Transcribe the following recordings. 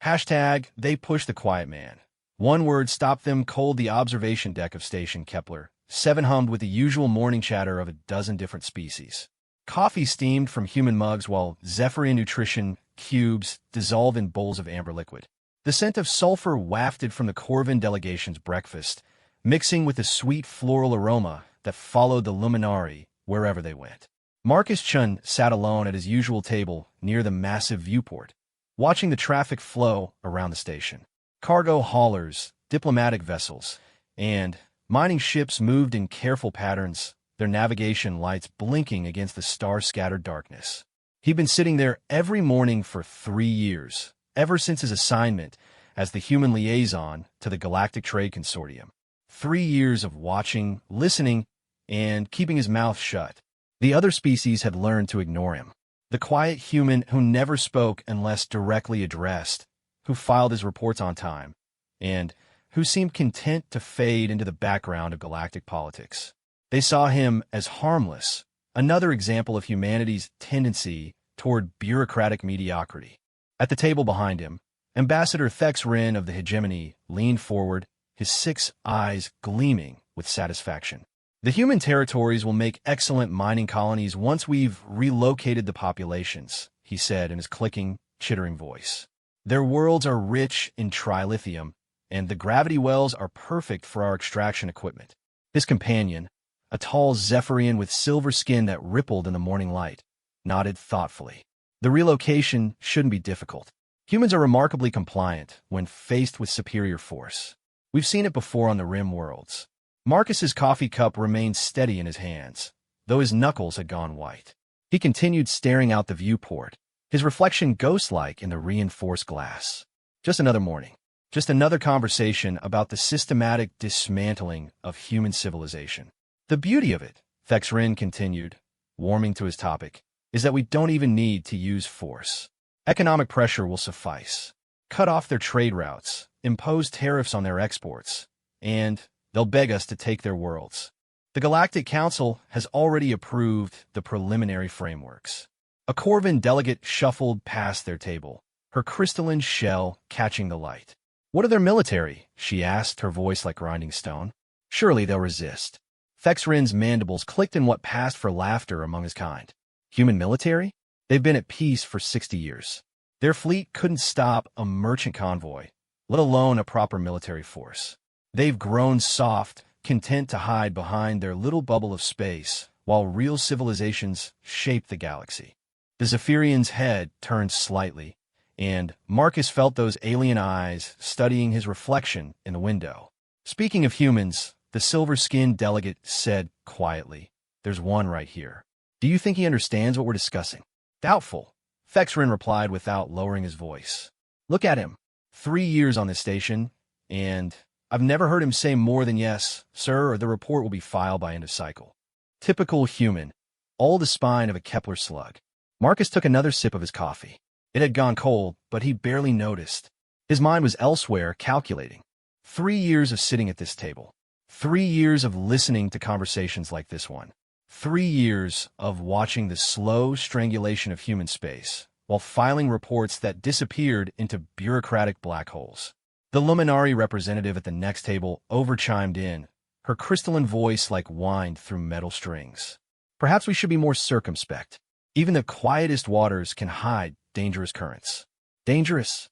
Hashtag, they push the quiet man. One word stopped them cold. The observation deck of Station Kepler 7 hummed with the usual morning chatter of a dozen different species. Coffee steamed from human mugs while Zephyrian nutrition cubes dissolved in bowls of amber liquid. The scent of sulfur wafted from the Corvin delegation's breakfast, mixing with the sweet floral aroma that followed the luminari wherever they went. Marcus Chun sat alone at his usual table near the massive viewport, watching the traffic flow around the station. Cargo haulers, diplomatic vessels, and mining ships moved in careful patterns, their navigation lights blinking against the star-scattered darkness. He'd been sitting there every morning for 3 years, ever since his assignment as the human liaison to the Galactic Trade Consortium. 3 years of watching, listening, and keeping his mouth shut. The other species had learned to ignore him. The quiet human who never spoke unless directly addressed, who filed his reports on time, and who seemed content to fade into the background of galactic politics. They saw him as harmless, another example of humanity's tendency toward bureaucratic mediocrity. At the table behind him, Ambassador Thex Rin of the hegemony leaned forward, his 6 eyes gleaming with satisfaction. The human territories will make excellent mining colonies once we've relocated the populations, he said in his clicking, chittering voice. Their worlds are rich in trilithium, and the gravity wells are perfect for our extraction equipment. His companion, a tall Zephyrian with silver skin that rippled in the morning light, nodded thoughtfully. The relocation shouldn't be difficult. Humans are remarkably compliant when faced with superior force. We've seen it before on the Rim worlds. Marcus's coffee cup remained steady in his hands, though his knuckles had gone white. He continued staring out the viewport, his reflection ghost-like in the reinforced glass. Just another morning. Just another conversation about the systematic dismantling of human civilization. The beauty of it, Thex Rin continued, warming to his topic, is that we don't even need to use force. Economic pressure will suffice. Cut off their trade routes, impose tariffs on their exports, and they'll beg us to take their worlds. The Galactic Council has already approved the preliminary frameworks. A Corvin delegate shuffled past their table, her crystalline shell catching the light. What are their military? She asked, her voice like grinding stone. Surely they'll resist. Thex Rin's mandibles clicked in what passed for laughter among his kind. Human military? They've been at peace for 60 years. Their fleet couldn't stop a merchant convoy, let alone a proper military force. They've grown soft, content to hide behind their little bubble of space, while real civilizations shape the galaxy. The Zephyrian's head turned slightly, and Marcus felt those alien eyes studying his reflection in the window. Speaking of humans, the silver-skinned delegate said quietly, "There's one right here. Do you think he understands what we're discussing?" Doubtful, Thex Rin replied without lowering his voice. Look at him. 3 years on this station, and I've never heard him say more than yes, sir, or the report will be filed by end of cycle. Typical human, all the spine of a Kepler slug. Marcus took another sip of his coffee. It had gone cold, but he barely noticed. His mind was elsewhere, calculating. 3 years of sitting at this table. 3 years of listening to conversations like this one. 3 years of watching the slow strangulation of human space, while filing reports that disappeared into bureaucratic black holes. The Luminari representative at the next table over-chimed in, her crystalline voice like whined through metal strings. Perhaps we should be more circumspect. Even the quietest waters can hide dangerous currents. Dangerous?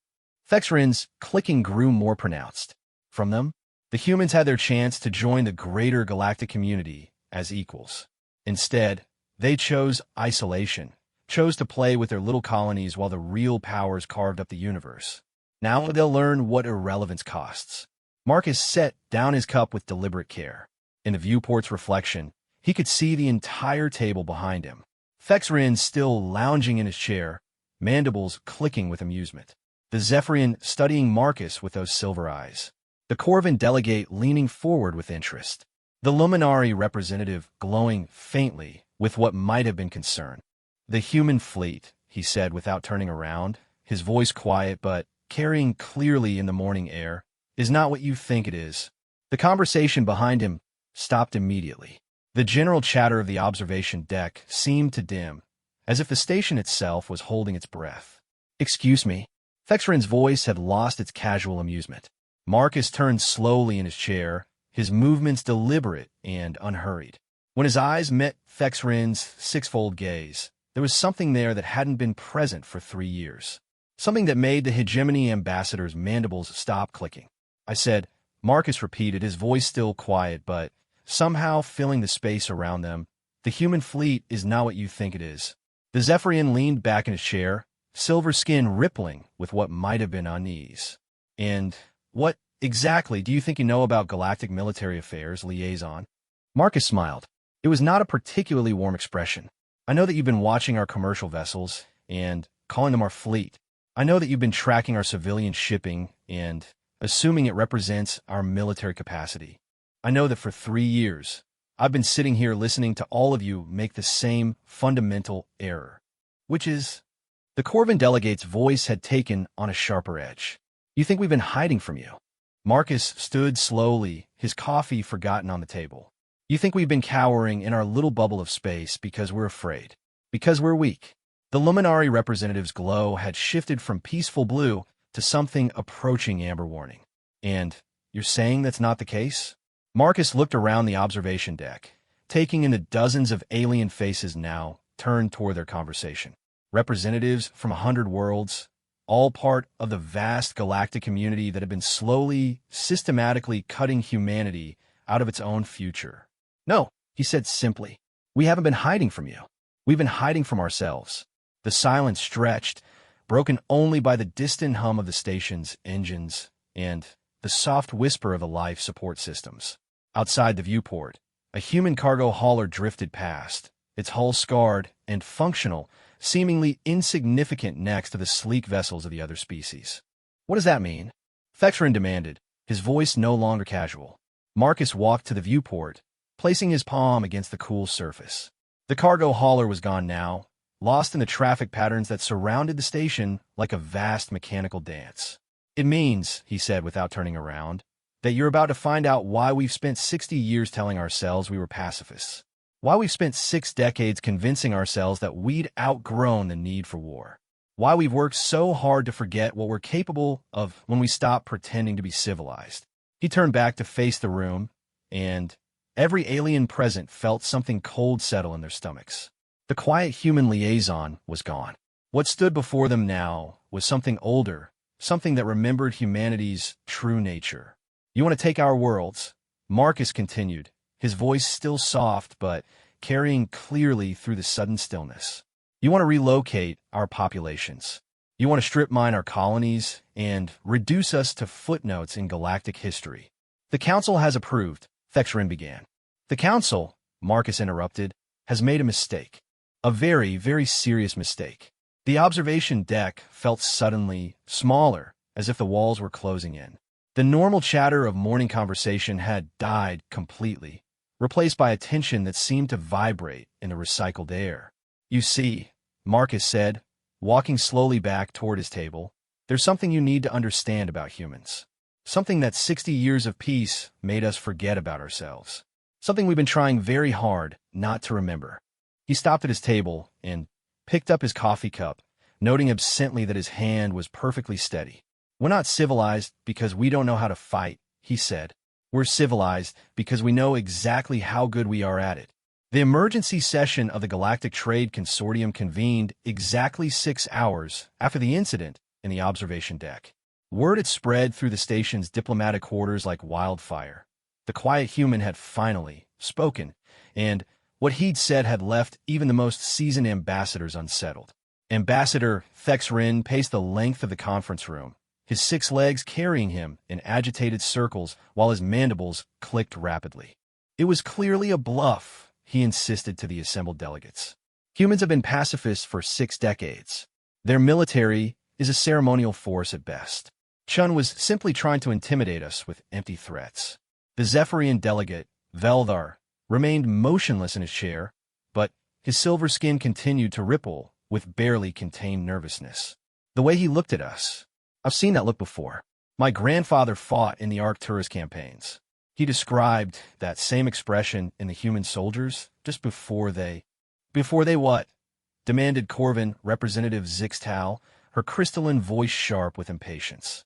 Thex Rin's clicking grew more pronounced. From them, the humans had their chance to join the greater galactic community as equals. Instead, they chose isolation, chose to play with their little colonies while the real powers carved up the universe. Now they'll learn what irrelevance costs. Marcus set down his cup with deliberate care. In the viewport's reflection, he could see the entire table behind him. Thex Rin still lounging in his chair, mandibles clicking with amusement. The Zephyrian studying Marcus with those silver eyes. The Corvin delegate leaning forward with interest. The Luminari representative glowing faintly with what might have been concern. The human fleet, he said without turning around, his voice quiet but carrying clearly in the morning air, is not what you think it is. The conversation behind him stopped immediately. The general chatter of the observation deck seemed to dim, as if the station itself was holding its breath. Excuse me. Thexrin's voice had lost its casual amusement. Marcus turned slowly in his chair, his movements deliberate and unhurried. When his eyes met Thexrin's sixfold gaze, there was something there that hadn't been present for 3 years. Something that made the hegemony ambassador's mandibles stop clicking. I said, Marcus repeated, his voice still quiet, but somehow filling the space around them. The human fleet is not what you think it is. The Zephyrian leaned back in his chair, silver skin rippling with what might have been unease. And what exactly do you think you know about Galactic Military Affairs, Liaison? Marcus smiled. It was not a particularly warm expression. I know that you've been watching our commercial vessels and calling them our fleet. I know that you've been tracking our civilian shipping and assuming it represents our military capacity. I know that for 3 years, I've been sitting here listening to all of you make the same fundamental error, which is the Corvin delegate's voice had taken on a sharper edge. You think we've been hiding from you? Marcus stood slowly, his coffee forgotten on the table. You think we've been cowering in our little bubble of space because we're afraid, because we're weak. The Luminari representative's glow had shifted from peaceful blue to something approaching amber warning. And you're saying that's not the case? Marcus looked around the observation deck, taking in the dozens of alien faces now turned toward their conversation. Representatives from 100 worlds, all part of the vast galactic community that had been slowly, systematically cutting humanity out of its own future. No, he said simply, we haven't been hiding from you. We've been hiding from ourselves. The silence stretched, broken only by the distant hum of the station's engines and the soft whisper of the life support systems. Outside the viewport, a human cargo hauler drifted past, its hull scarred and functional, seemingly insignificant next to the sleek vessels of the other species. What does that mean? Thexrin demanded, his voice no longer casual. Marcus walked to the viewport, placing his palm against the cool surface. The cargo hauler was gone now, lost in the traffic patterns that surrounded the station like a vast mechanical dance. It means, he said without turning around, that you're about to find out why we've spent 60 years telling ourselves we were pacifists. Why we've spent 6 decades convincing ourselves that we'd outgrown the need for war. Why we've worked so hard to forget what we're capable of when we stop pretending to be civilized. He turned back to face the room, and every alien present felt something cold settle in their stomachs. The quiet human liaison was gone. What stood before them now was something older, something that remembered humanity's true nature. You want to take our worlds? Marcus continued, his voice still soft but carrying clearly through the sudden stillness. You want to relocate our populations. You want to strip mine our colonies and reduce us to footnotes in galactic history. The Council has approved, Thexrin began. The Council, Marcus interrupted, has made a mistake. A very, very serious mistake. The observation deck felt suddenly smaller, as if the walls were closing in. The normal chatter of morning conversation had died completely, replaced by a tension that seemed to vibrate in the recycled air. You see, Marcus said, walking slowly back toward his table, there's something you need to understand about humans. Something that 60 years of peace made us forget about ourselves. Something we've been trying very hard not to remember. He stopped at his table and picked up his coffee cup, noting absently that his hand was perfectly steady. We're not civilized because we don't know how to fight, he said. We're civilized because we know exactly how good we are at it. The emergency session of the Galactic Trade Consortium convened exactly 6 hours after the incident in the observation deck. Word had spread through the station's diplomatic quarters like wildfire. The quiet human had finally spoken, and what he'd said had left even the most seasoned ambassadors unsettled. Ambassador Thexrin paced the length of the conference room, his 6 legs carrying him in agitated circles while his mandibles clicked rapidly. It was clearly a bluff, he insisted to the assembled delegates. Humans have been pacifists for 6 decades. Their military is a ceremonial force at best. Chun was simply trying to intimidate us with empty threats. The Zephyrian delegate, Veldar, remained motionless in his chair, but his silver skin continued to ripple with barely contained nervousness. The way he looked at us, I've seen that look before. My grandfather fought in the Arcturus campaigns. He described that same expression in the human soldiers just before they... Before they what? Demanded Corvin Representative Zixtal, her crystalline voice sharp with impatience.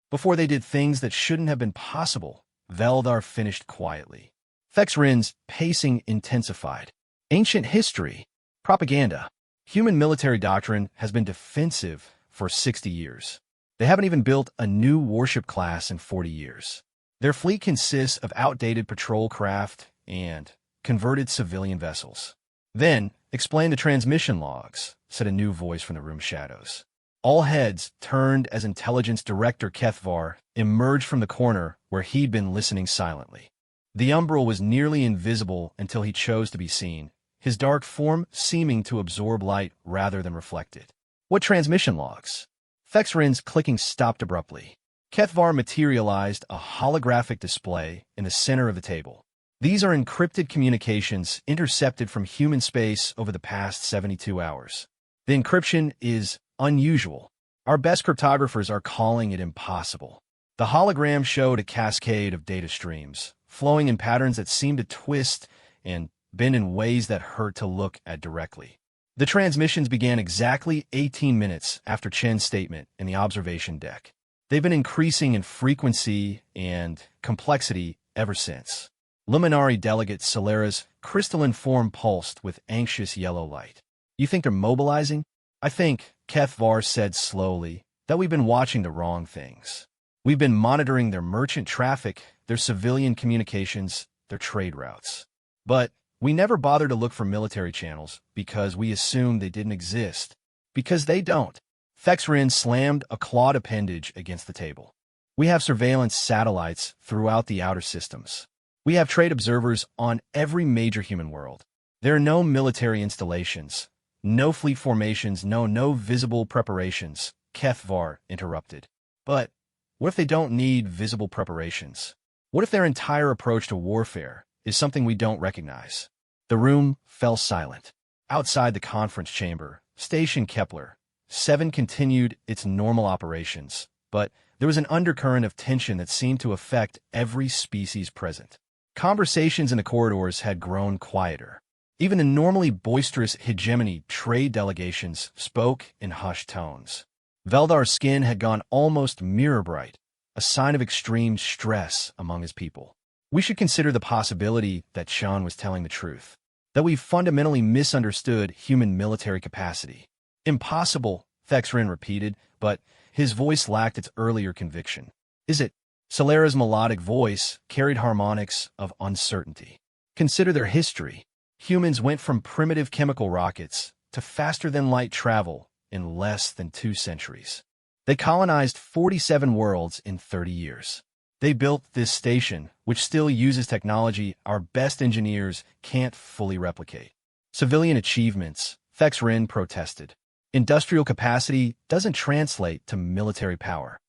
Before they did things that shouldn't have been possible, Veldar finished quietly. Fexrin's pacing intensified. Ancient history, propaganda, human military doctrine has been defensive for 60 years. They haven't even built a new warship class in 40 years. Their fleet consists of outdated patrol craft and converted civilian vessels. Then, explain the transmission logs, said a new voice from the room shadows. All heads turned as Intelligence Director Kethvar emerged from the corner where he'd been listening silently. The umbral was nearly invisible until he chose to be seen, his dark form seeming to absorb light rather than reflect it. What transmission logs? Fexrin's clicking stopped abruptly. Kethvar materialized a holographic display in the center of the table. These are encrypted communications intercepted from human space over the past 72 hours. The encryption is unusual. Our best cryptographers are calling it impossible. The hologram showed a cascade of data streams, flowing in patterns that seemed to twist and bend in ways that hurt to look at directly. The transmissions began exactly 18 minutes after Chen's statement in the observation deck. They've been increasing in frequency and complexity ever since. Luminary Delegate Solera's crystalline form pulsed with anxious yellow light. You think they're mobilizing? I think, Kethvar said slowly, that we've been watching the wrong things. We've been monitoring their merchant traffic, their civilian communications, their trade routes. But we never bothered to look for military channels because we assumed they didn't exist. Because they don't. Fexrin slammed a clawed appendage against the table. We have surveillance satellites throughout the outer systems. We have trade observers on every major human world. There are no military installations, no fleet formations, no visible preparations, Kethvar interrupted. But what if they don't need visible preparations? What if their entire approach to warfare is something we don't recognize? The room fell silent. Outside the conference chamber, Station Kepler 7 continued its normal operations, but there was an undercurrent of tension that seemed to affect every species present. Conversations in the corridors had grown quieter. Even the normally boisterous hegemony trade delegations spoke in hushed tones. Veldar's skin had gone almost mirror-bright, a sign of extreme stress among his people. We should consider the possibility that Sean was telling the truth, that we've fundamentally misunderstood human military capacity. Impossible, Fexrin repeated, but his voice lacked its earlier conviction. Is it? Solera's melodic voice carried harmonics of uncertainty. Consider their history. Humans went from primitive chemical rockets to faster-than-light travel in less than 2 centuries. They colonized 47 worlds in 30 years. They built this station, which still uses technology our best engineers can't fully replicate. Civilian achievements, Fexrin protested. Industrial capacity doesn't translate to military power.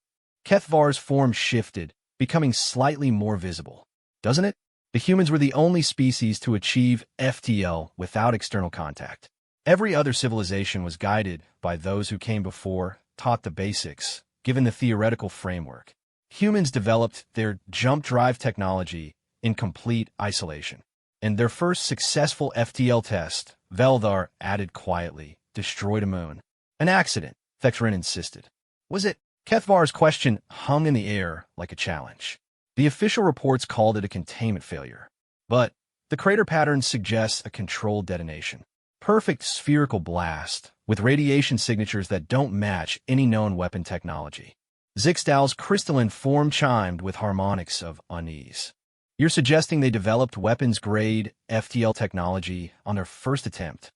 Kethvar's form shifted, becoming slightly more visible. Doesn't it? The humans were the only species to achieve FTL without external contact. Every other civilization was guided by those who came before, taught the basics, given the theoretical framework. Humans developed their jump drive technology in complete isolation. And their first successful FTL test, Veldar added quietly, destroyed a moon. An accident, Fexrin insisted. Was it? Kethvar's question hung in the air like a challenge. The official reports called it a containment failure. But the crater pattern suggests a controlled detonation. Perfect spherical blast, with radiation signatures that don't match any known weapon technology. Zixdal's crystalline form chimed with harmonics of unease. You're suggesting they developed weapons-grade FTL technology on their first attempt?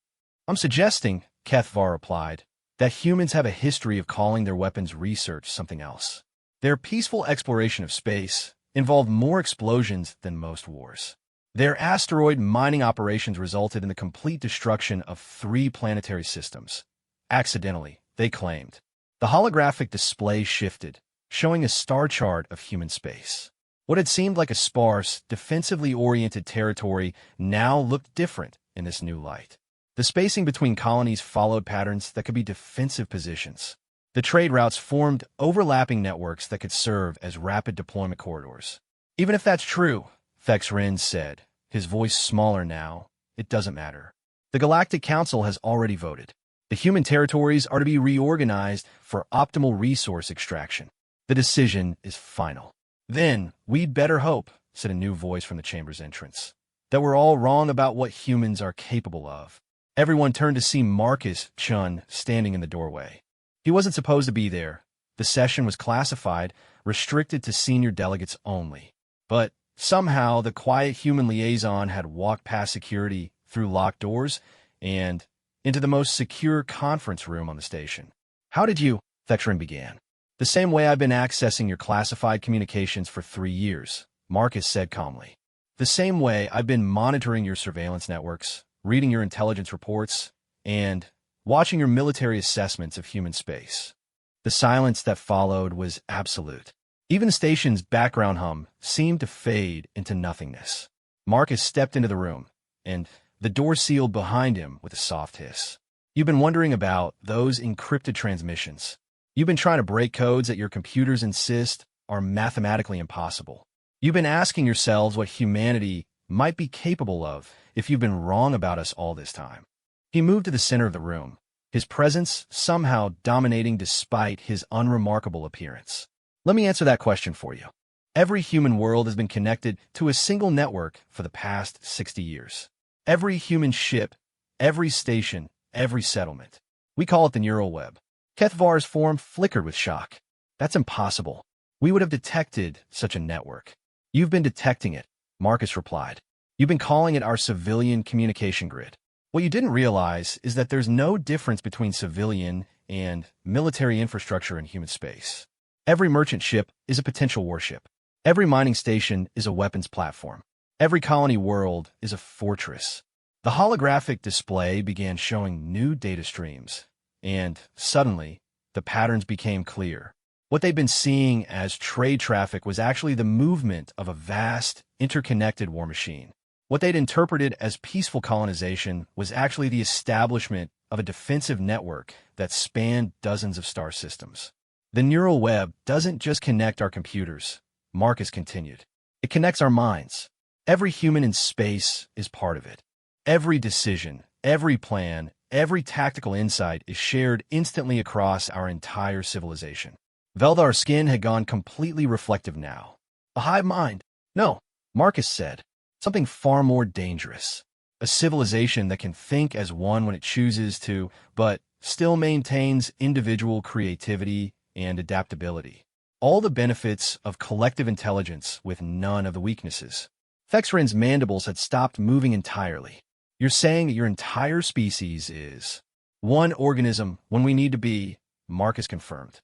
I'm suggesting, Kethvar replied, that humans have a history of calling their weapons research something else. Their peaceful exploration of space involved more explosions than most wars. Their asteroid mining operations resulted in the complete destruction of 3 planetary systems. Accidentally, they claimed. The holographic display shifted, showing a star chart of human space. What had seemed like a sparse, defensively oriented territory now looked different in this new light. The spacing between colonies followed patterns that could be defensive positions. The trade routes formed overlapping networks that could serve as rapid deployment corridors. Even if that's true, Fexrin said, his voice smaller now, it doesn't matter. The Galactic Council has already voted. The human territories are to be reorganized for optimal resource extraction. The decision is final. Then, we'd better hope, said a new voice from the chamber's entrance, that we're all wrong about what humans are capable of. Everyone turned to see Marcus Chun standing in the doorway. He wasn't supposed to be there. The session was classified, restricted to senior delegates only. But somehow, the quiet human liaison had walked past security through locked doors and into the most secure conference room on the station. How did you? Thexrin began. The same way I've been accessing your classified communications for 3 years, Marcus said calmly. The same way I've been monitoring your surveillance networks, reading your intelligence reports, and watching your military assessments of human space. The silence that followed was absolute. Even the station's background hum seemed to fade into nothingness. Marcus stepped into the room, and the door sealed behind him with a soft hiss. You've been wondering about those encrypted transmissions. You've been trying to break codes that your computers insist are mathematically impossible. You've been asking yourselves what humanity might be capable of if you've been wrong about us all this time. He moved to the center of the room, his presence somehow dominating despite his unremarkable appearance. Let me answer that question for you. Every human world has been connected to a single network for the past 60 years. Every human ship, every station, every settlement. We call it the neural web. Kethvar's form flickered with shock. That's impossible. We would have detected such a network. You've been detecting it, Marcus replied. You've been calling it our civilian communication grid. What you didn't realize is that there's no difference between civilian and military infrastructure in human space. Every merchant ship is a potential warship. Every mining station is a weapons platform. Every colony world is a fortress. The holographic display began showing new data streams, and suddenly, the patterns became clear. What they'd been seeing as trade traffic was actually the movement of a vast, interconnected war machine. What they'd interpreted as peaceful colonization was actually the establishment of a defensive network that spanned dozens of star systems. The neural web doesn't just connect our computers, Marcus continued. It connects our minds. Every human in space is part of it. Every decision, every plan, every tactical insight is shared instantly across our entire civilization. Veldar's skin had gone completely reflective now. A hive mind? No, Marcus said. Something far more dangerous. A civilization that can think as one when it chooses to, but still maintains individual creativity and adaptability. All the benefits of collective intelligence with none of the weaknesses. Thexrin's mandibles had stopped moving entirely. You're saying that your entire species is one organism when we need to be, Marcus confirmed.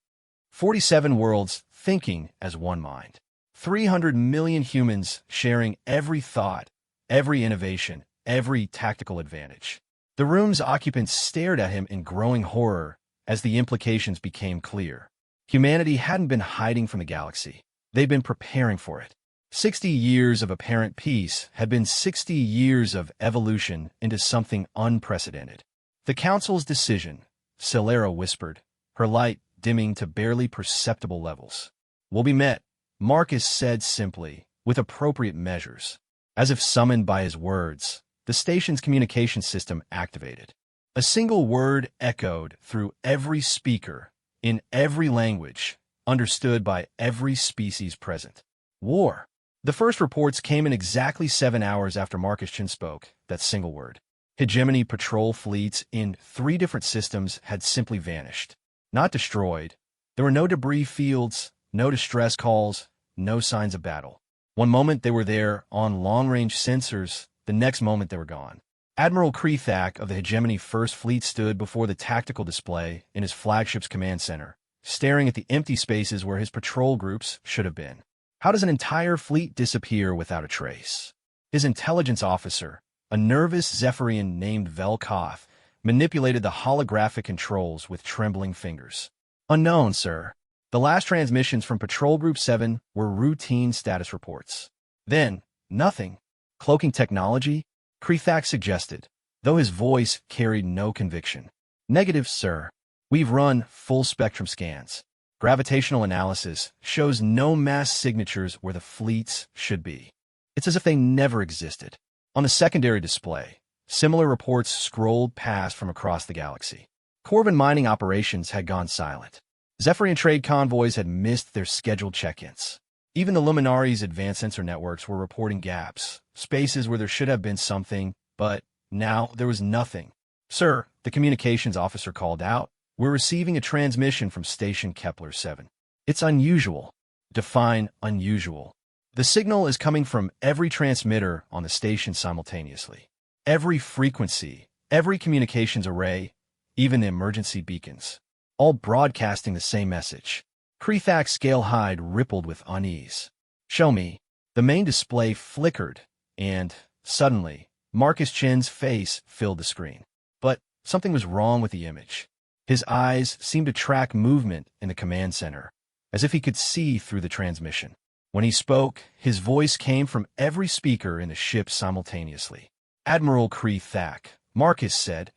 47 worlds thinking as one mind. 300 million humans sharing every thought, every innovation, every tactical advantage. The room's occupants stared at him in growing horror as the implications became clear. Humanity hadn't been hiding from the galaxy. They'd been preparing for it. 60 years of apparent peace had been 60 years of evolution into something unprecedented. The Council's decision, Celera whispered, her light dimming to barely perceptible levels, will be met, Marcus said simply, with appropriate measures. As if summoned by his words, the station's communication system activated. A single word echoed through every speaker, in every language, understood by every species present. War. The first reports came in exactly 7 hours after Marcus Chin spoke that single word. Hegemony patrol fleets in 3 different systems had simply vanished. Not destroyed. There were no debris fields, no distress calls, no signs of battle. One moment they were there on long-range sensors, the next moment they were gone. Admiral Krethak of the Hegemony First Fleet stood before the tactical display in his flagship's command center, staring at the empty spaces where his patrol groups should have been. How does an entire fleet disappear without a trace? His intelligence officer, a nervous Zephyrian named Velkoth, manipulated the holographic controls with trembling fingers. Unknown, sir. The last transmissions from Patrol Group 7 were routine status reports. Then, nothing. Cloaking technology? Krethak suggested, though his voice carried no conviction. Negative, sir. We've run full-spectrum scans. Gravitational analysis shows no mass signatures where the fleets should be. It's as if they never existed. On the secondary display, similar reports scrolled past from across the galaxy. Corvin mining operations had gone silent. Zephyrian trade convoys had missed their scheduled check-ins. Even the Luminari's advanced sensor networks were reporting gaps, spaces where there should have been something, but now there was nothing. "Sir," the communications officer called out, "we're receiving a transmission from Station Kepler 7. It's unusual." Define unusual. The signal is coming from every transmitter on the station simultaneously. Every frequency, every communications array, even the emergency beacons, all broadcasting the same message. Krethak's scale hide rippled with unease. "Show me." The main display flickered, and, suddenly, Marcus Chen's face filled the screen. But something was wrong with the image. His eyes seemed to track movement in the command center, as if he could see through the transmission. When he spoke, his voice came from every speaker in the ship simultaneously. "Admiral Krethak," Marcus said,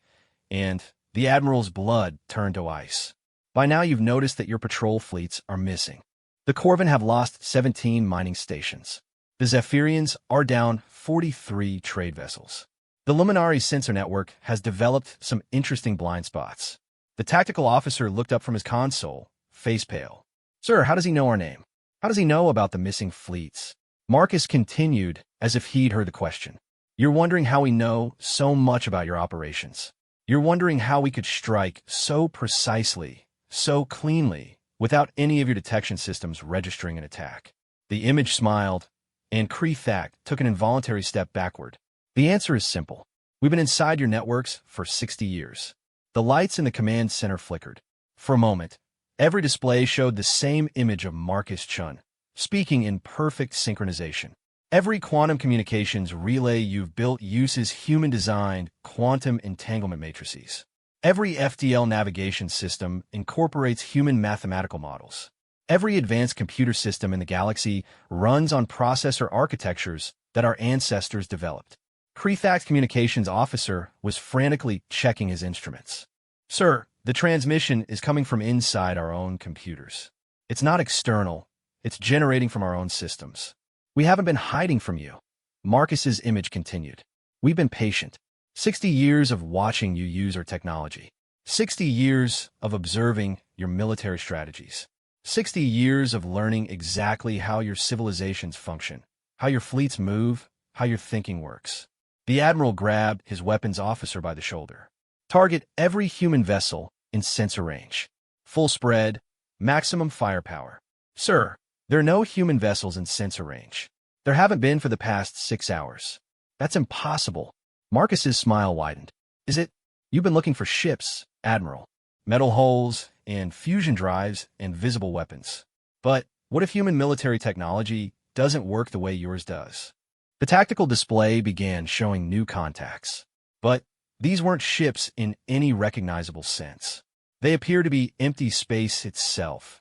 and the Admiral's blood turned to ice. "By now you've noticed that your patrol fleets are missing. The Corvin have lost 17 mining stations. The Zephyrians are down 43 trade vessels. The Luminari sensor network has developed some interesting blind spots." The tactical officer looked up from his console, face pale. "Sir, how does he know our name? How does he know about the missing fleets?" Marcus continued as if he'd heard the question. "You're wondering how we know so much about your operations. You're wondering how we could strike so precisely, so cleanly, without any of your detection systems registering an attack." The image smiled, and Krethak took an involuntary step backward. "The answer is simple. We've been inside your networks for 60 years. The lights in the command center flickered. For a moment, every display showed the same image of Marcus Chun, speaking in perfect synchronization. Every quantum communications relay you've built uses human-designed quantum entanglement matrices. Every FDL navigation system incorporates human mathematical models. Every advanced computer system in the galaxy runs on processor architectures that our ancestors developed." Krethak's communications officer was frantically checking his instruments. "Sir, the transmission is coming from inside our own computers. It's not external. It's generating from our own systems. We haven't been hiding from you." Marcus's image continued. "We've been patient. 60 years of watching you use our technology. 60 years of observing your military strategies. 60 years of learning exactly how your civilizations function, how your fleets move, how your thinking works." The Admiral grabbed his weapons officer by the shoulder. "Target every human vessel in sensor range. Full spread, maximum firepower." "Sir, there are no human vessels in sensor range. There haven't been for the past 6 hours. That's impossible." Marcus's smile widened. "Is it? You've been looking for ships, Admiral. Metal hulls and fusion drives and visible weapons. But what if human military technology doesn't work the way yours does?" The tactical display began showing new contacts. But these weren't ships in any recognizable sense. They appeared to be empty space itself,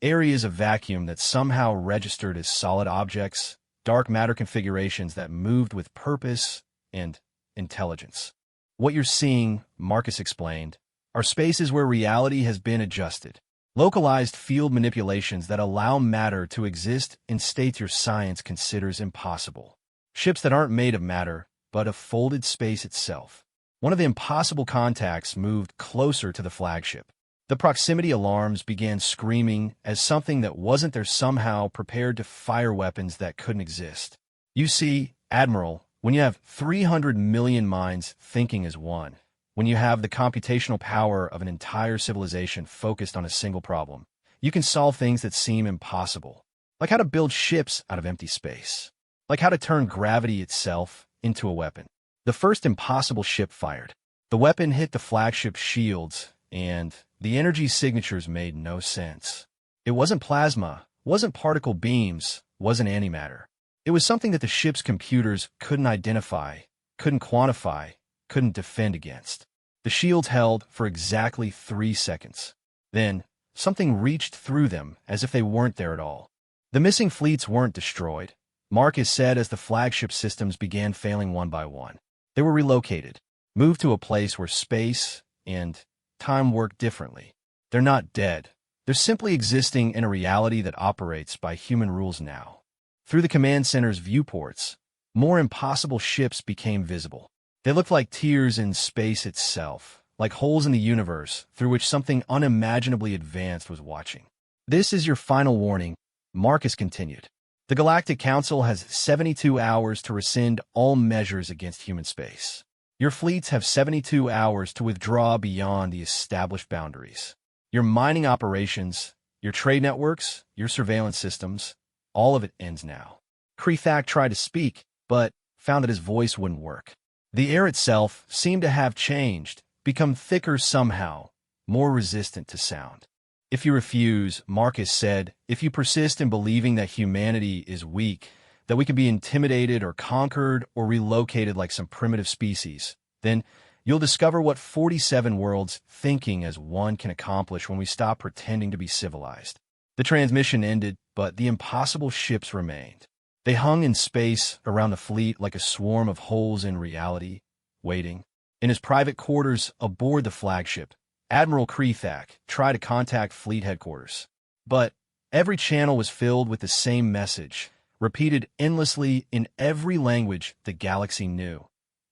areas of vacuum that somehow registered as solid objects, dark matter configurations that moved with purpose and intelligence. "What you're seeing," Marcus explained, "are spaces where reality has been adjusted. Localized field manipulations that allow matter to exist in states your science considers impossible. Ships that aren't made of matter, but of folded space itself." One of the impossible contacts moved closer to the flagship. The proximity alarms began screaming as something that wasn't there somehow prepared to fire weapons that couldn't exist. "You see, Admiral, when you have 300 million minds thinking as one, when you have the computational power of an entire civilization focused on a single problem, you can solve things that seem impossible, like how to build ships out of empty space, like how to turn gravity itself into a weapon." The first impossible ship fired. The weapon hit the flagship's shields, and the energy signatures made no sense. It wasn't plasma, wasn't particle beams, wasn't antimatter. It was something that the ship's computers couldn't identify, couldn't quantify, couldn't defend against. The shields held for exactly 3 seconds. Then, something reached through them as if they weren't there at all. The missing fleets weren't destroyed, Marcus said as the flagship systems began failing one by one. They were relocated, moved to a place where space and time work differently. They're not dead. They're simply existing in a reality that operates by human rules now. Through the command center's viewports, more impossible ships became visible. They looked like tears in space itself, like holes in the universe through which something unimaginably advanced was watching. This is your final warning, Marcus continued. The Galactic Council has 72 hours to rescind all measures against human space. Your fleets have 72 hours to withdraw beyond the established boundaries. Your mining operations, your trade networks, your surveillance systems, all of it ends now. Krethak tried to speak, but found that his voice wouldn't work. The air itself seemed to have changed, become thicker somehow, more resistant to sound. If you refuse, Marcus said, if you persist in believing that humanity is weak, that we can be intimidated or conquered or relocated like some primitive species, then you'll discover what 47 worlds thinking as one can accomplish when we stop pretending to be civilized. The transmission ended, but the impossible ships remained. They hung in space around the fleet like a swarm of holes in reality, waiting. In his private quarters aboard the flagship, Admiral Krethak tried to contact fleet headquarters. But every channel was filled with the same message, repeated endlessly in every language the galaxy knew.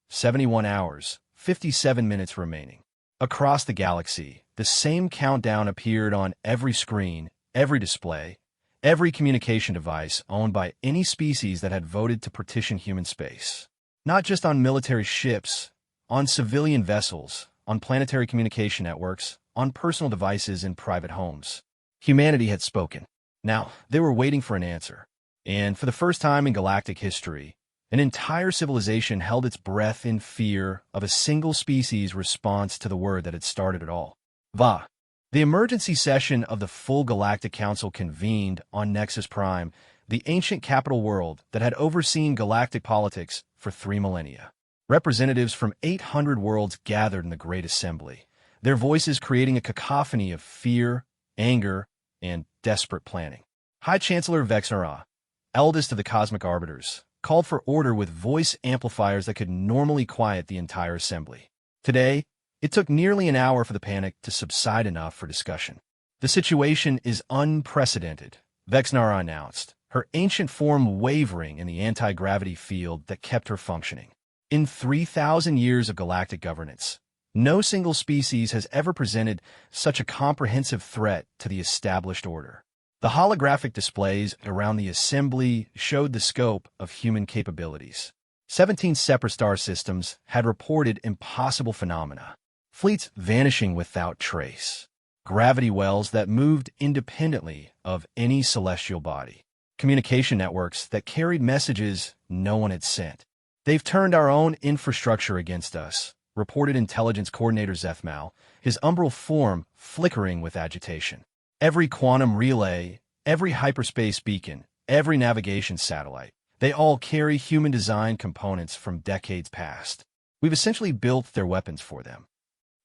71 hours, 57 minutes remaining. Across the galaxy, the same countdown appeared on every screen, every display, every communication device owned by any species that had voted to partition human space. Not just on military ships, on civilian vessels, on planetary communication networks, on personal devices in private homes. Humanity had spoken. Now, they were waiting for an answer. And for the first time in galactic history, an entire civilization held its breath in fear of a single species' response to the word that had started it all. Va. The emergency session of the full Galactic Council convened on Nexus Prime, the ancient capital world that had overseen galactic politics for 3 millennia. Representatives from 800 worlds gathered in the Great Assembly, their voices creating a cacophony of fear, anger, and desperate planning. High Chancellor Vexnara, eldest of the Cosmic Arbiters, called for order with voice amplifiers that could normally quiet the entire assembly. Today, it took nearly an hour for the panic to subside enough for discussion. The situation is unprecedented, Vexnara announced, her ancient form wavering in the anti-gravity field that kept her functioning. In 3,000 years of galactic governance, no single species has ever presented such a comprehensive threat to the established order. The holographic displays around the assembly showed the scope of human capabilities. 17 separate star systems had reported impossible phenomena. Fleets vanishing without trace. Gravity wells that moved independently of any celestial body. Communication networks that carried messages no one had sent. They've turned our own infrastructure against us, reported Intelligence Coordinator Zethmal, his umbral form flickering with agitation. Every quantum relay, every hyperspace beacon, every navigation satellite, they all carry human-designed components from decades past. We've essentially built their weapons for them.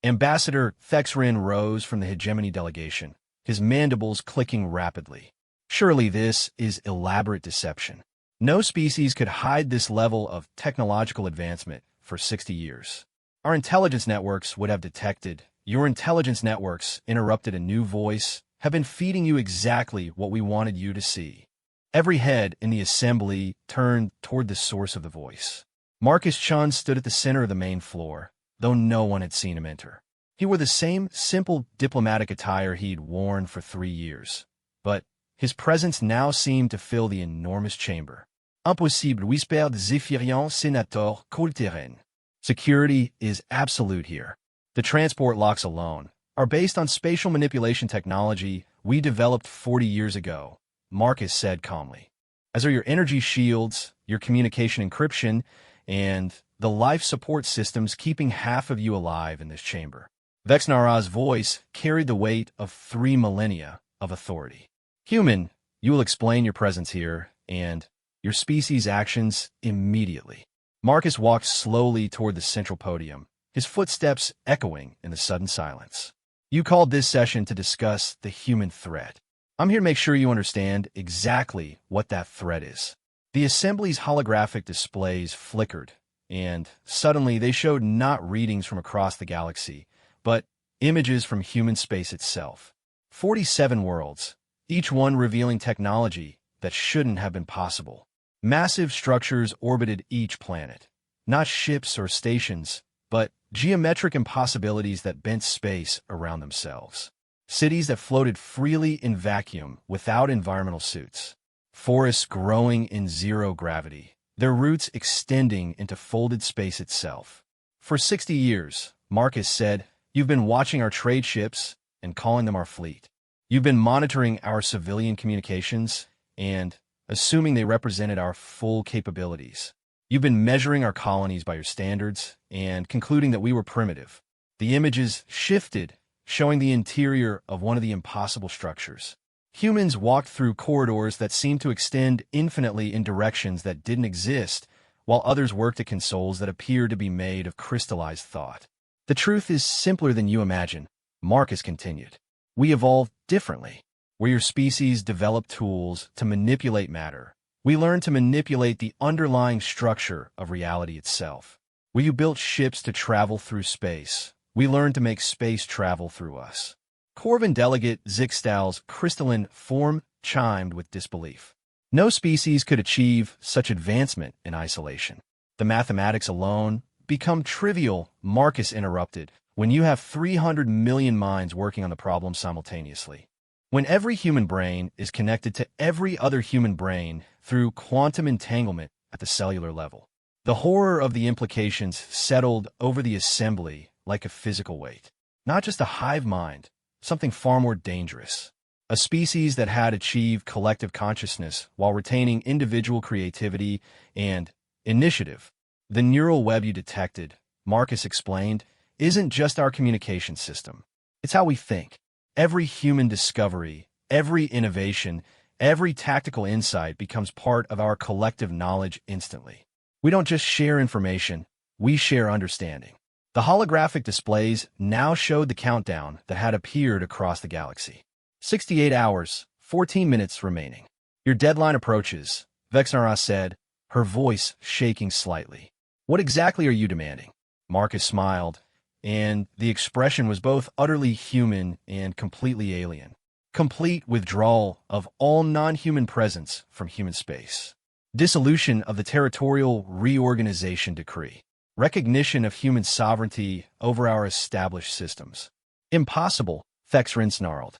Ambassador Thexrin rose from the hegemony delegation, his mandibles clicking rapidly. Surely this is elaborate deception. No species could hide this level of technological advancement for 60 years. Our intelligence networks would have detected. Your intelligence networks, interrupted a new voice, have been feeding you exactly what we wanted you to see. Every head in the assembly turned toward the source of the voice. Marcus Chun stood at the center of the main floor, though no one had seen him enter. He wore the same simple diplomatic attire he'd worn for 3 years, but his presence now seemed to fill the enormous chamber. Impossible, whispered Zephyrian Senator Colteren. Security is absolute here. The transport locks alone are based on spatial manipulation technology we developed 40 years ago, Marcus said calmly. As are your energy shields, your communication encryption, and the life support systems keeping half of you alive in this chamber. Vexnara's voice carried the weight of 3 millennia of authority. Human, you will explain your presence here, and your species' actions immediately. Marcus walked slowly toward the central podium, his footsteps echoing in the sudden silence. You called this session to discuss the human threat. I'm here to make sure you understand exactly what that threat is. The assembly's holographic displays flickered, and suddenly they showed not readings from across the galaxy, but images from human space itself. 47 worlds, each one revealing technology that shouldn't have been possible. Massive structures orbited each planet. Not ships or stations, but geometric impossibilities that bent space around themselves. Cities that floated freely in vacuum without environmental suits. Forests growing in zero gravity, their roots extending into folded space itself. For 60 years, Marcus said, you've been watching our trade ships and calling them our fleet. You've been monitoring our civilian communications and assuming they represented our full capabilities. You've been measuring our colonies by your standards and concluding that we were primitive. The images shifted, showing the interior of one of the impossible structures. Humans walked through corridors that seemed to extend infinitely in directions that didn't exist, while others worked at consoles that appeared to be made of crystallized thought. The truth is simpler than you imagine, Marcus continued. We evolved differently. Where your species developed tools to manipulate matter, we learned to manipulate the underlying structure of reality itself. Where you built ships to travel through space, we learned to make space travel through us. Corvin delegate Zixtal's crystalline form chimed with disbelief. No species could achieve such advancement in isolation. The mathematics alone become trivial, Marcus interrupted, when you have 300 million minds working on the problem simultaneously. When every human brain is connected to every other human brain through quantum entanglement at the cellular level. The horror of the implications settled over the assembly like a physical weight. Not just a hive mind, something far more dangerous. A species that had achieved collective consciousness while retaining individual creativity and initiative. The neural web you detected, Marcus explained, isn't just our communication system. It's how we think. Every human discovery, every innovation, every tactical insight becomes part of our collective knowledge instantly. We don't just share information, we share understanding. The holographic displays now showed the countdown that had appeared across the galaxy. 68 hours, 14 minutes remaining. Your deadline approaches, Vexnara said, her voice shaking slightly. What exactly are you demanding? Marcus smiled, and the expression was both utterly human and completely alien. Complete withdrawal of all non-human presence from human space. Dissolution of the territorial reorganization decree. Recognition of human sovereignty over our established systems. Impossible, Thexrin snarled.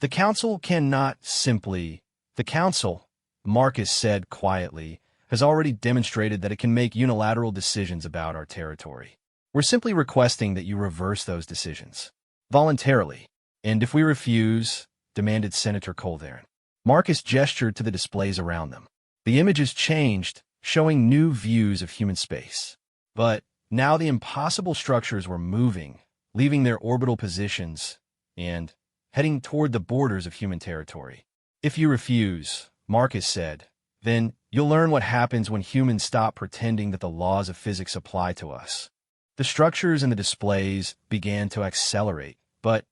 The Council cannot simply... The Council, Marcus said quietly, has already demonstrated that it can make unilateral decisions about our territory. We're simply requesting that you reverse those decisions. Voluntarily. And if we refuse, demanded Senator Colvern. Marcus gestured to the displays around them. The images changed, showing new views of human space. But now the impossible structures were moving, leaving their orbital positions, and heading toward the borders of human territory. If you refuse, Marcus said, then you'll learn what happens when humans stop pretending that the laws of physics apply to us. The structures and the displays began to accelerate, but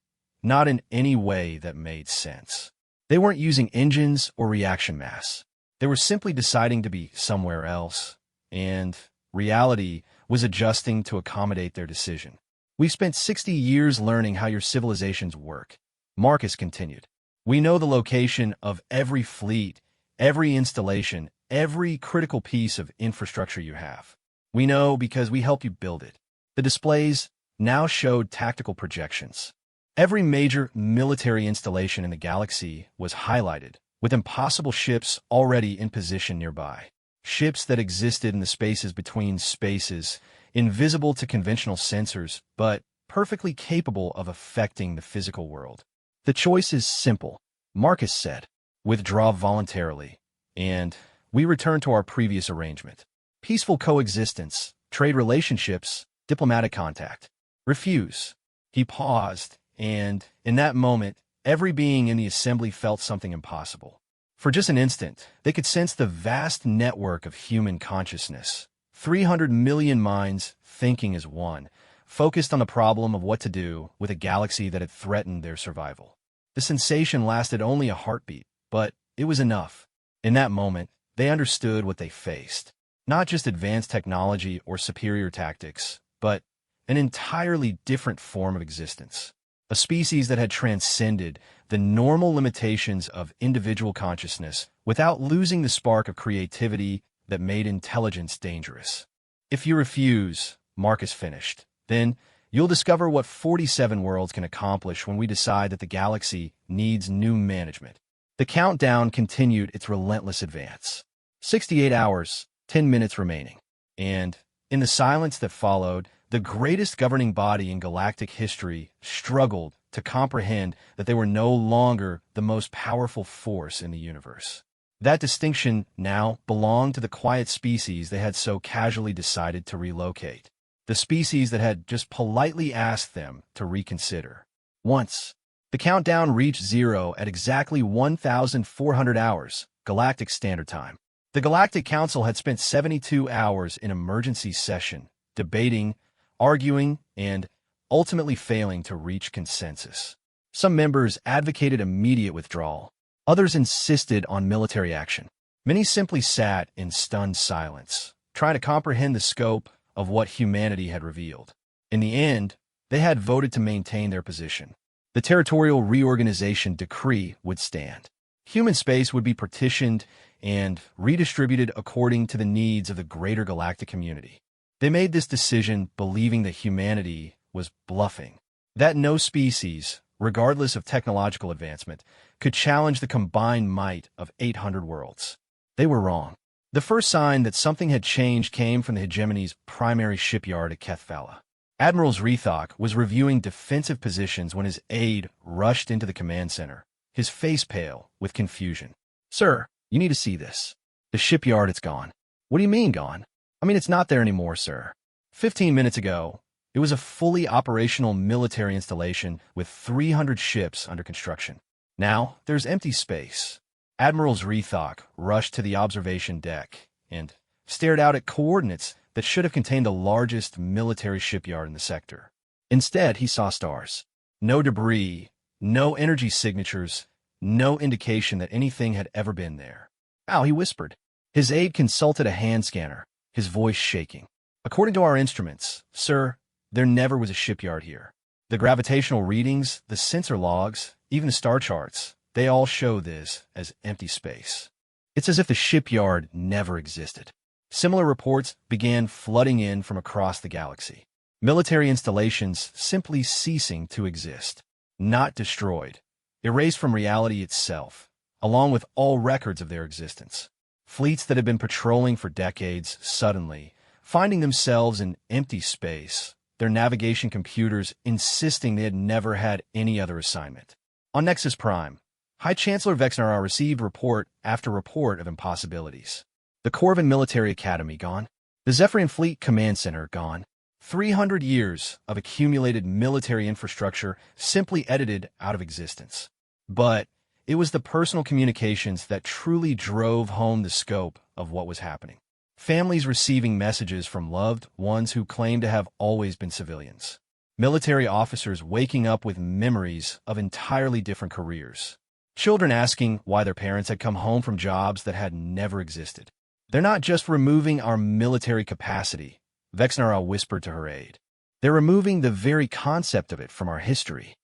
not in any way that made sense. They weren't using engines or reaction mass. They were simply deciding to be somewhere else, and reality was adjusting to accommodate their decision. We've spent 60 years learning how your civilizations work, Marcus continued. We know the location of every fleet, every installation, every critical piece of infrastructure you have. We know because we help you build it. The displays now showed tactical projections. Every major military installation in the galaxy was highlighted, with impossible ships already in position nearby. Ships that existed in the spaces between spaces, invisible to conventional sensors, but perfectly capable of affecting the physical world. The choice is simple, Marcus said. Withdraw voluntarily, and we return to our previous arrangement. Peaceful coexistence, trade relationships, diplomatic contact. Refuse. He paused, and in that moment, every being in the assembly felt something impossible. For just an instant, they could sense the vast network of human consciousness. 300 million minds thinking as one, focused on the problem of what to do with a galaxy that had threatened their survival. The sensation lasted only a heartbeat, but it was enough. In that moment, they understood what they faced. Not just advanced technology or superior tactics, but an entirely different form of existence. A species that had transcended the normal limitations of individual consciousness without losing the spark of creativity that made intelligence dangerous. If you refuse, Marcus finished, Then, you'll discover what 47 worlds can accomplish when we decide that the galaxy needs new management. The countdown continued its relentless advance. 68 hours, 10 minutes remaining. And, in the silence that followed, the greatest governing body in galactic history struggled to comprehend that they were no longer the most powerful force in the universe. That distinction now belonged to the quiet species they had so casually decided to relocate. The species that had just politely asked them to reconsider. Once, the countdown reached zero at exactly 1,400 hours, Galactic Standard Time. The Galactic Council had spent 72 hours in emergency session, debating, arguing, and ultimately failing to reach consensus. Some members advocated immediate withdrawal. Others insisted on military action. Many simply sat in stunned silence, trying to comprehend the scope of what humanity had revealed. In the end, they had voted to maintain their position. The territorial reorganization decree would stand. Human space would be partitioned and redistributed according to the needs of the greater galactic community. They made this decision believing that humanity was bluffing, that no species, regardless of technological advancement, could challenge the combined might of 800 worlds. They were wrong. The first sign that something had changed came from the hegemony's primary shipyard at Kethvala. Admiral Zrethok was reviewing defensive positions when his aide rushed into the command center, his face pale with confusion. "Sir, you need to see this. The shipyard, it's gone." "What do you mean gone?" "I mean, it's not there anymore, sir. 15 minutes ago, it was a fully operational military installation with 300 ships under construction. Now, there's empty space." Admiral Zrethok rushed to the observation deck and stared out at coordinates that should have contained the largest military shipyard in the sector. Instead, he saw stars. No debris, no energy signatures, no indication that anything had ever been there. "Ow," he whispered. His aide consulted a hand scanner, his voice shaking. "According to our instruments, sir, there never was a shipyard here. The gravitational readings, the sensor logs, even the star charts, they all show this as empty space. It's as if the shipyard never existed." Similar reports began flooding in from across the galaxy. Military installations simply ceasing to exist. Not destroyed, erased from reality itself, along with all records of their existence. Fleets that had been patrolling for decades suddenly finding themselves in empty space, their navigation computers insisting they had never had any other assignment. On Nexus Prime, High Chancellor Vexnara received report after report of impossibilities. The Corvin Military Academy gone. The Zephyrian Fleet Command Center gone. 300 years of accumulated military infrastructure simply edited out of existence. But it was the personal communications that truly drove home the scope of what was happening. Families receiving messages from loved ones who claimed to have always been civilians. Military officers waking up with memories of entirely different careers. Children asking why their parents had come home from jobs that had never existed. "They're not just removing our military capacity," Vexnara whispered to her aide. "They're removing the very concept of it from our history."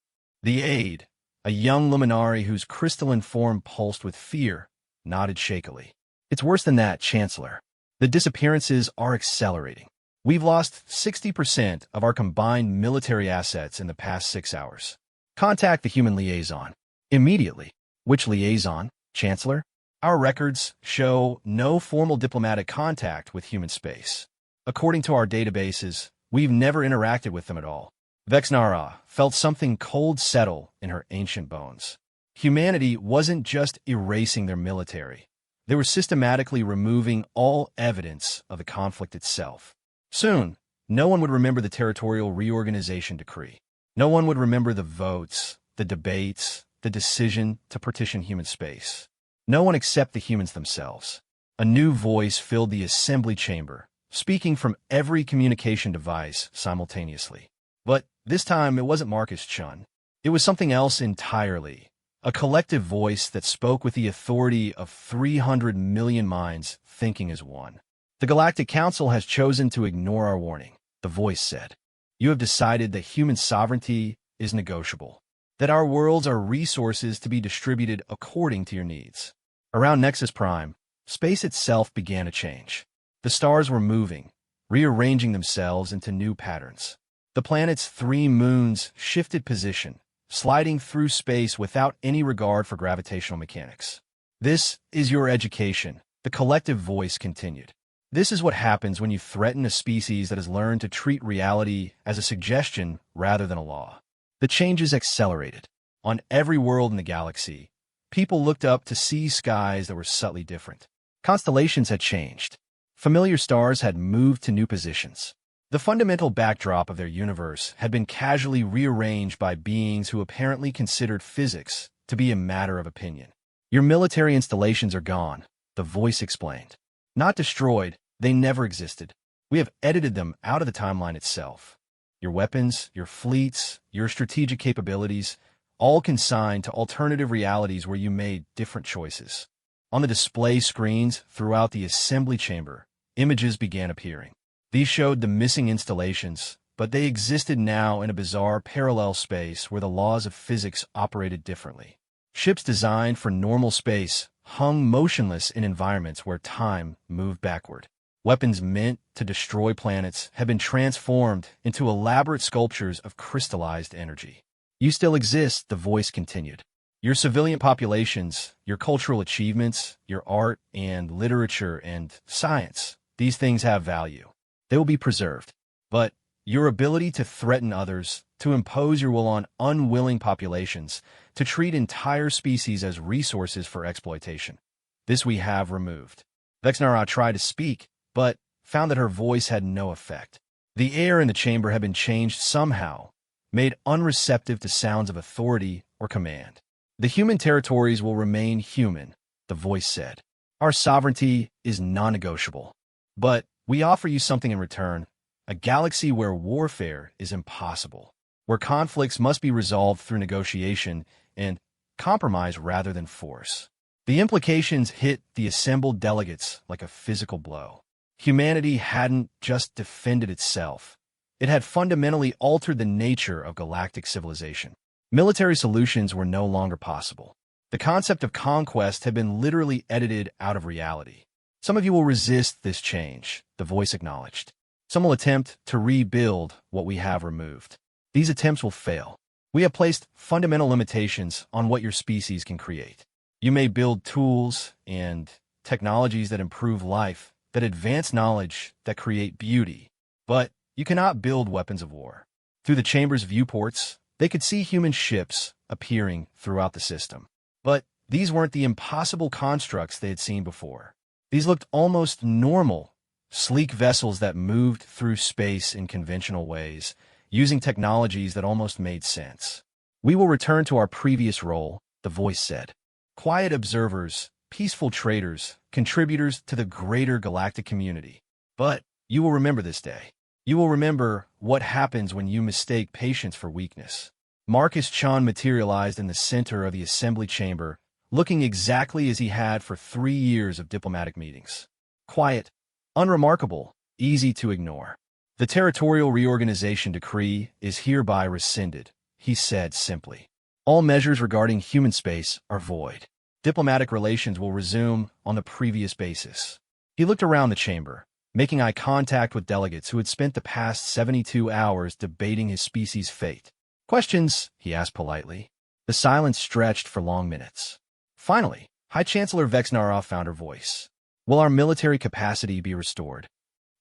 The aide, a young luminari whose crystalline form pulsed with fear, nodded shakily. "It's worse than that, Chancellor. The disappearances are accelerating. We've lost 60% of our combined military assets in the past 6 hours. Contact the human liaison. Immediately." "Which liaison, Chancellor?" "Our records show no formal diplomatic contact with human space. According to our databases, we've never interacted with them at all." Vexnara felt something cold settle in her ancient bones. Humanity wasn't just erasing their military. They were systematically removing all evidence of the conflict itself. Soon, no one would remember the territorial reorganization decree. No one would remember the votes, the debates, the decision to partition human space. No one except the humans themselves. A new voice filled the assembly chamber, speaking from every communication device simultaneously. But this time it wasn't Marcus Chun. It was something else entirely. A collective voice that spoke with the authority of 300 million minds thinking as one. "The Galactic Council has chosen to ignore our warning," the voice said. "You have decided that human sovereignty is negotiable, that our worlds are resources to be distributed according to your needs." Around Nexus Prime, space itself began to change. The stars were moving, rearranging themselves into new patterns. The planet's 3 moons shifted position, sliding through space without any regard for gravitational mechanics. "This is your education," the collective voice continued. "This is what happens when you threaten a species that has learned to treat reality as a suggestion rather than a law." The changes accelerated. On every world in the galaxy, people looked up to see skies that were subtly different. Constellations had changed. Familiar stars had moved to new positions. The fundamental backdrop of their universe had been casually rearranged by beings who apparently considered physics to be a matter of opinion. "Your military installations are gone," the voice explained. "Not destroyed, they never existed. We have edited them out of the timeline itself. Your weapons, your fleets, your strategic capabilities, all consigned to alternative realities where you made different choices." On the display screens throughout the assembly chamber, images began appearing. These showed the missing installations, but they existed now in a bizarre parallel space where the laws of physics operated differently. Ships designed for normal space hung motionless in environments where time moved backward. Weapons meant to destroy planets had been transformed into elaborate sculptures of crystallized energy. "You still exist," the voice continued. "Your civilian populations, your cultural achievements, your art and literature and science, these things have value. They will be preserved. But your ability to threaten others, to impose your will on unwilling populations, to treat entire species as resources for exploitation, this we have removed." Vexnara tried to speak, but found that her voice had no effect. The air in the chamber had been changed somehow, made unreceptive to sounds of authority or command. "The human territories will remain human," the voice said. "Our sovereignty is non-negotiable. But we offer you something in return, a galaxy where warfare is impossible, where conflicts must be resolved through negotiation and compromise rather than force." The implications hit the assembled delegates like a physical blow. Humanity hadn't just defended itself. It had fundamentally altered the nature of galactic civilization. Military solutions were no longer possible. The concept of conquest had been literally edited out of reality. "Some of you will resist this change," the voice acknowledged. "Some will attempt to rebuild what we have removed. These attempts will fail. We have placed fundamental limitations on what your species can create. You may build tools and technologies that improve life, that advance knowledge, that create beauty, but you cannot build weapons of war." Through the chamber's viewports, they could see human ships appearing throughout the system. But these weren't the impossible constructs they had seen before. These looked almost normal, sleek vessels that moved through space in conventional ways, using technologies that almost made sense. "We will return to our previous role," the voice said. "Quiet observers, peaceful traders, contributors to the greater galactic community. But you will remember this day. You will remember what happens when you mistake patience for weakness." Marcus Chun materialized in the center of the assembly chamber, looking exactly as he had for 3 years of diplomatic meetings. Quiet, unremarkable, easy to ignore. "The territorial reorganization decree is hereby rescinded," he said simply. "All measures regarding human space are void. Diplomatic relations will resume on the previous basis." He looked around the chamber, making eye contact with delegates who had spent the past 72 hours debating his species' fate. "Questions?" he asked politely. The silence stretched for long minutes. Finally, High Chancellor Vexnarov found her voice. "Will our military capacity be restored?"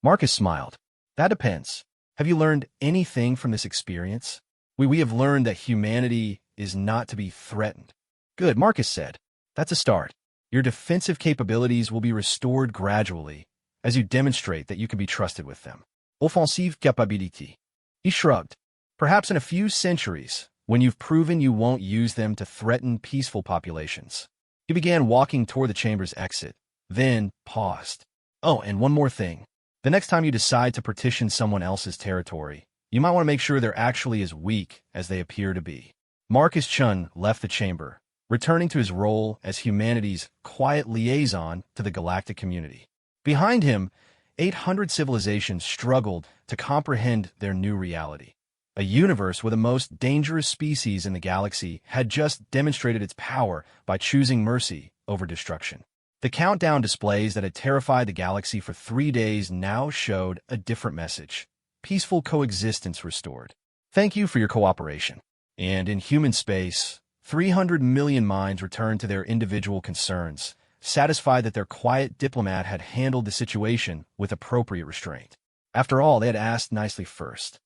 Marcus smiled. "That depends. Have you learned anything from this experience?" We have learned that humanity is not to be threatened." "Good," Marcus said. "That's a start. Your defensive capabilities will be restored gradually as you demonstrate that you can be trusted with them." "Offensive capability." He shrugged. "Perhaps in a few centuries, when you've proven you won't use them to threaten peaceful populations." He began walking toward the chamber's exit, then paused. "Oh, and one more thing. The next time you decide to partition someone else's territory, you might want to make sure they're actually as weak as they appear to be." Marcus Chun left the chamber, returning to his role as humanity's quiet liaison to the galactic community. Behind him, 800 civilizations struggled to comprehend their new reality. A universe where the most dangerous species in the galaxy had just demonstrated its power by choosing mercy over destruction. The countdown displays that had terrified the galaxy for 3 days now showed a different message. peaceful coexistence restored. Thank you for your cooperation. And in human space, 300 million minds returned to their individual concerns, satisfied that their quiet diplomat had handled the situation with appropriate restraint. After all, they had asked nicely first.